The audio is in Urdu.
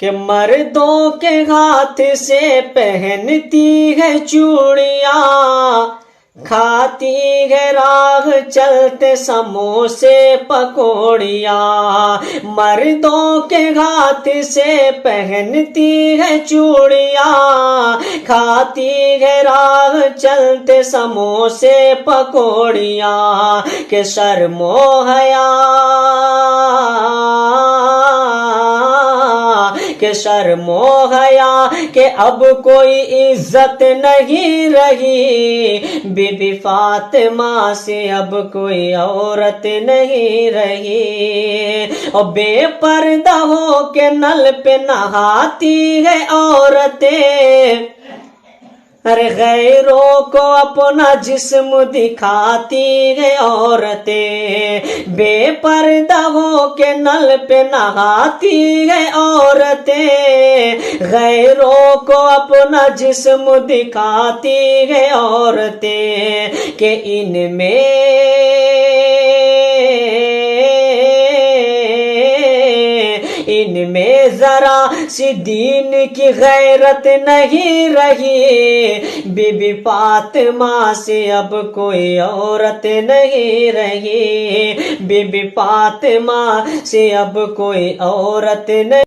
کہ مردوں کے ہاتھ سے پہنتی ہے چوڑیاں، کھاتی ہے راہ چلتے سموسے پکوڑیاں، مردوں کے ہاتھ سے پہنتی ہے چوڑیاں، کھاتی ہے راہ چلتے سموسے پکوڑیاں، کہ شرم و حیا، کہ شرم و حیا، کہ اب کوئی عزت نہیں رہی، بی بی فاطمہ سے اب کوئی عورت نہیں رہی، اور بے پردہ ہو کے نل پہ نہاتی ہے عورتیں، ارے غیروں کو اپنا جسم دکھاتی ہے عورتیں، بے پردہ ہو کے نل پہ نہاتی ہے عورتیں، غیروں کو اپنا جسم دکھاتی ہے عورتیں، کہ ان میں ذرا سی دین کی غیرت نہیں رہی، بی بی فاطمہ سے اب کوئی عورت نہیں رہی، بی بی فاطمہ سے اب کوئی عورت نہیں